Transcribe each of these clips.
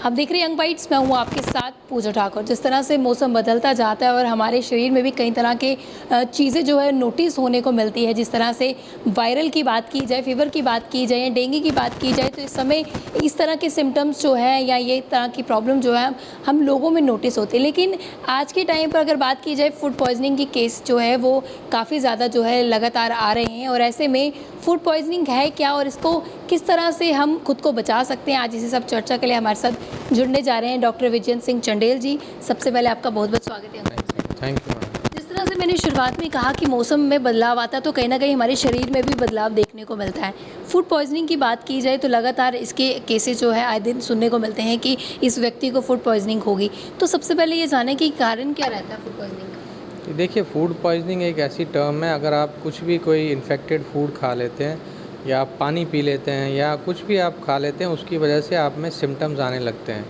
हम देख रहे हैं यंग बाइट्स, मैं हूँ आपके साथ पूजा ठाकुर। जिस तरह से मौसम बदलता जाता है और हमारे शरीर में भी कई तरह के चीज़ें जो है नोटिस होने को मिलती है। जिस तरह से वायरल की बात की जाए, फीवर की बात की जाए या डेंगू की बात की जाए, तो इस समय इस तरह के सिम्टम्स जो है या ये तरह की प्रॉब्लम जो है हम लोगों में नोटिस होती है। लेकिन आज के टाइम पर अगर बात की जाए, फूड पॉइजनिंग की केस जो है वो काफ़ी ज़्यादा जो है लगातार आ रहे हैं। और ऐसे में फूड पॉइजनिंग है क्या और इसको किस तरह से हम खुद को बचा सकते हैं, आज इसी सब चर्चा के लिए हमारे साथ जुड़ने जा रहे हैं डॉक्टर विजयन सिंह चंडेल जी। सबसे पहले आपका बहुत बहुत स्वागत है। Thank you. जिस तरह से मैंने शुरुआत में कहा कि मौसम में बदलाव आता है तो कहीं ना कहीं हमारे शरीर में भी बदलाव देखने को मिलता है। फूड पॉइजनिंग की बात की जाए तो लगातार इसके केसेस जो है आए दिन सुनने को मिलते हैं कि इस व्यक्ति को फूड पॉइजनिंग होगी। तो सबसे पहले ये जाने कि कारण क्या रहता है फूड पॉइजनिंग का। देखिए, फूड पॉइजनिंग एक ऐसी टर्म है, अगर आप कुछ भी कोई इन्फेक्टेड फूड खा लेते हैं या आप पानी पी लेते हैं या कुछ भी आप खा लेते हैं, उसकी वजह से आप में सिम्टम्स आने लगते हैं।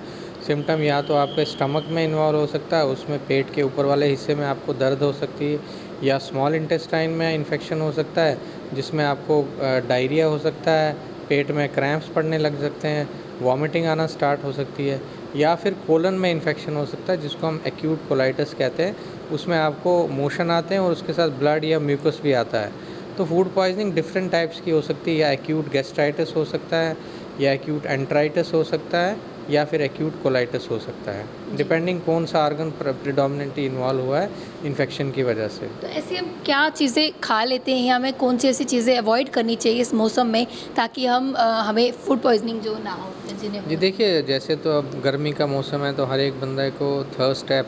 सिम्टम या तो आपके स्टमक में इन्वॉल्व हो सकता है, उसमें पेट के ऊपर वाले हिस्से में आपको दर्द हो सकती है, या स्मॉल इंटेस्टाइन में इन्फेक्शन हो सकता है जिसमें आपको डायरिया हो सकता है, पेट में क्रैम्प्स पड़ने लग सकते हैं, वॉमिटिंग आना स्टार्ट हो सकती है, या फिर कोलन में इन्फेक्शन हो सकता है जिसको हम एक्यूट कोलाइटिस कहते हैं। उसमें आपको मोशन आते हैं और उसके साथ ब्लड या म्यूकस भी आता है। तो फूड पॉइजनिंग डिफरेंट टाइप्स की हो सकती है, या एक्यूट गैस्ट्राइटिस हो सकता है, या एक्यूट एंट्राइटिस हो सकता है, या फिर एक्यूट कोलाइटिस हो सकता है, डिपेंडिंग कौन सा आर्गन प्रिडोमिनेंटली इन्वॉल्व हुआ है इन्फेक्शन की वजह से। तो ऐसे हम क्या चीज़ें खा लेते हैं या हमें कौन सी ऐसी चीज़ें अवॉइड करनी चाहिए इस मौसम में ताकि हमें फूड पॉइजनिंग जो ना हो जिन्हें। जी देखिए, जैसे तो अब गर्मी का मौसम है तो हर एक बंदे को थर्स्ट है,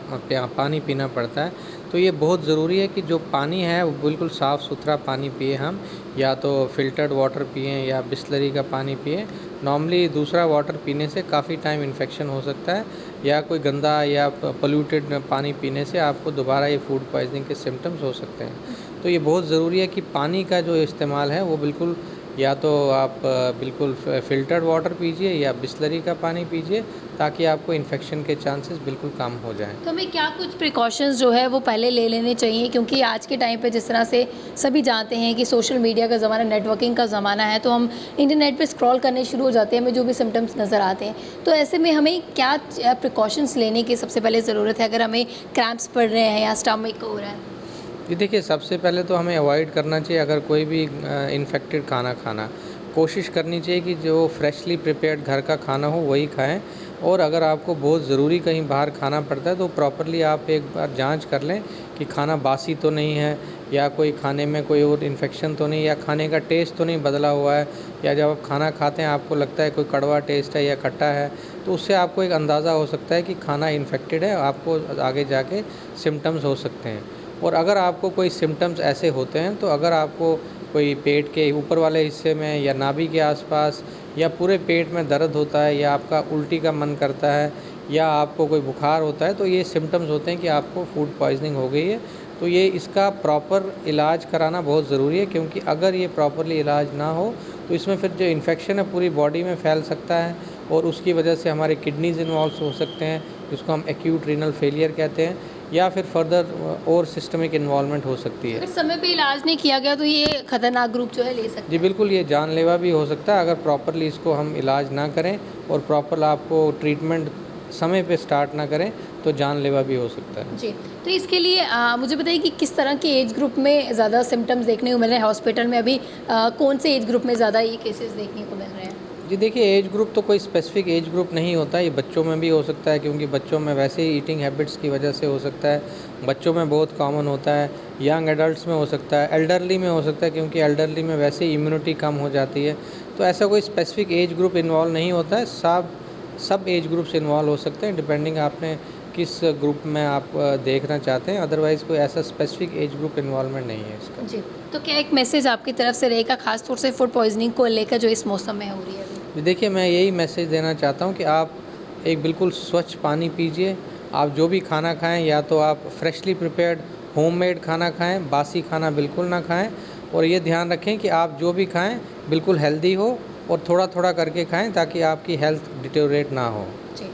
पानी पीना पड़ता है। तो ये बहुत ज़रूरी है कि जो पानी है वो बिल्कुल साफ़ सुथरा पानी पिए हम, या तो फ़िल्टर्ड वाटर पिएँ या बिस्लरी का पानी पिएँ। नॉर्मली दूसरा वाटर पीने से काफ़ी टाइम इन्फेक्शन हो सकता है, या कोई गंदा या पोल्यूटेड पानी पीने से आपको दोबारा ये फूड पॉइजनिंग के सिम्टम्स हो सकते हैं। तो ये बहुत ज़रूरी है कि पानी का जो इस्तेमाल है वो बिल्कुल, या तो आप बिल्कुल फ़िल्टर्ड वाटर पीजिए या बिस्लरी का पानी पीजिए, ताकि आपको इन्फेक्शन के चांसेस बिल्कुल कम हो जाएं। तो हमें क्या कुछ प्रिकॉशंस जो है वो पहले ले लेने चाहिए, क्योंकि आज के टाइम पे जिस तरह से सभी जानते हैं कि सोशल मीडिया का ज़माना, नेटवर्किंग का ज़माना है, तो हम इंटरनेट पे स्क्रॉल करने शुरू हो जाते हैं, हमें जो भी सिम्टम्स नज़र आते हैं। तो ऐसे में हमें क्या प्रिकॉशंस लेने की सबसे पहले ज़रूरत है अगर हमें क्रैम्प्स पड़ रहे हैं या स्टमक हो रहा है। जी देखिए, सबसे पहले तो हमें अवॉइड करना चाहिए, अगर कोई भी इन्फेक्टेड खाना खाना, कोशिश करनी चाहिए कि जो फ्रेशली प्रिपेयर्ड घर का खाना हो वही खाएं। और अगर आपको बहुत ज़रूरी कहीं बाहर खाना पड़ता है तो प्रॉपरली आप एक बार जांच कर लें कि खाना बासी तो नहीं है, या कोई खाने में कोई और इन्फेक्शन तो नहीं, या खाने का टेस्ट तो नहीं बदला हुआ है, या जब आप खाना खाते हैं आपको लगता है कोई कड़वा टेस्ट है या खट्टा है, तो उससे आपको एक अंदाज़ा हो सकता है कि खाना इन्फेक्टेड है, आपको आगे जाके सिम्टम्स हो सकते हैं। और अगर आपको कोई सिम्टम्स ऐसे होते हैं, तो अगर आपको कोई पेट के ऊपर वाले हिस्से में या नाभि के आसपास या पूरे पेट में दर्द होता है, या आपका उल्टी का मन करता है, या आपको कोई बुखार होता है, तो ये सिम्टम्स होते हैं कि आपको फूड पॉइजनिंग हो गई है। तो ये इसका प्रॉपर इलाज कराना बहुत ज़रूरी है, क्योंकि अगर ये प्रॉपरली इलाज ना हो तो इसमें फिर जो इन्फेक्शन है पूरी बॉडी में फैल सकता है, और उसकी वजह से हमारे किडनीज इन्वॉल्व हो सकते हैं, जिसको हम एक्यूट रीनल फेलियर कहते हैं, या फिर फर्दर और सिस्टमिक इन्वॉल्वमेंट हो सकती है। अगर समय पे इलाज नहीं किया गया तो ये खतरनाक रूप जो है ले सकते जी बिल्कुल, ये जानलेवा भी हो सकता है अगर प्रॉपरली इसको हम इलाज ना करें, और प्रॉपर आपको ट्रीटमेंट समय पे स्टार्ट ना करें तो जानलेवा भी हो सकता है। जी। तो इसके लिए मुझे बताइए कि किस तरह के एज ग्रुप में ज़्यादा सिम्टम्स देखने को मिल रहे हैं हॉस्पिटल में अभी, कौन से एज ग्रुप में ज़्यादा ये केसेस देखने को मिल रहे हैं। जी देखिए, एज ग्रुप तो कोई स्पेसिफिक एज ग्रुप नहीं होता, ये बच्चों में भी हो सकता है, क्योंकि बच्चों में वैसे ही ईटिंग हैबिट्स की वजह से हो सकता है, बच्चों में बहुत कॉमन होता है, यंग एडल्ट्स में हो सकता है, एल्डरली में हो सकता है, क्योंकि एल्डरली में वैसे ही इम्यूनिटी कम हो जाती है। तो ऐसा कोई स्पेसिफिक एज ग्रुप इन्वॉल्व नहीं होता है, सब एज ग्रुप्स इन्वॉल्व हो सकते हैं, डिपेंडिंग आपने किस ग्रुप में आप देखना चाहते हैं। अदरवाइज़ कोई ऐसा स्पेसिफिक एज ग्रुप इन्वॉल्वमेंट नहीं है इसका। जी। तो क्या एक मैसेज आपकी तरफ से रहेगा खास तौर से फूड पॉइजनिंग को लेकर जो इस मौसम में हो रही है अभी। जी देखिए, मैं यही मैसेज देना चाहता हूँ कि आप एक बिल्कुल स्वच्छ पानी पीजिए। आप जो भी खाना खाएं, या तो आप फ्रेशली प्रिपेयर्ड होममेड खाना खाएं, बासी खाना बिल्कुल ना खाएं। और ये ध्यान रखें कि आप जो भी खाएं बिल्कुल हेल्दी हो, और थोड़ा थोड़ा करके खाएं ताकि आपकी हेल्थ डिटेरियोरेट ना हो। जी।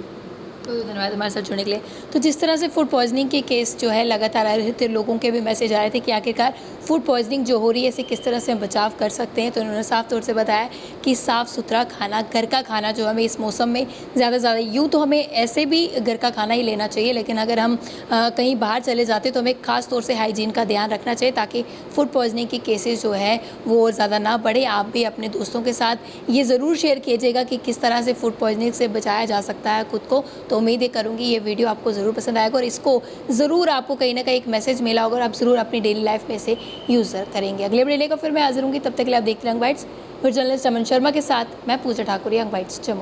बहुत धन्यवाद हमारे साथ जुड़ने के लिए। तो जिस तरह से फूड पॉइजनिंग के केस जो है लगातार आ रहे थे, लोगों के भी मैसेज आ रहे थे कि आखिरकार फूड पॉइजनिंग जो हो रही है इसे किस तरह से हम बचाव कर सकते हैं, तो उन्होंने साफ तौर से बताया कि साफ़ सुथरा खाना, घर का खाना जो हमें इस मौसम में ज़्यादा यूँ तो हमें ऐसे भी घर का खाना ही लेना चाहिए, लेकिन अगर हम कहीं बाहर चले जाते तो हमें ख़ास तौर से हाइजीन का ध्यान रखना चाहिए ताकि फूड पॉइजनिंग के केसेस जो है वो और ज़्यादा ना बढ़े। आप भी अपने दोस्तों के साथ ये ज़रूर शेयर कीजिएगा कि किस तरह से फूड पॉइजनिंग से बचाया जा सकता है खुद को। तो उम्मीद करूँगी ये वीडियो आपको ज़रूर पसंद आएगा और इसको ज़रूर आपको कहीं ना कहीं एक मैसेज मिला होगा और आप ज़रूर अपनी डेली लाइफ में इसे यूज़ करेंगे। अगले वीडियो लेकर फिर मैं हाजिर हूँगी, तब तक के लिए आप देखते रहें यंग बाइट्स। फिर जर्नलिस्ट अमन शर्मा के साथ मैं पूजा ठाकुर, यंग बाइट्स जम्मू।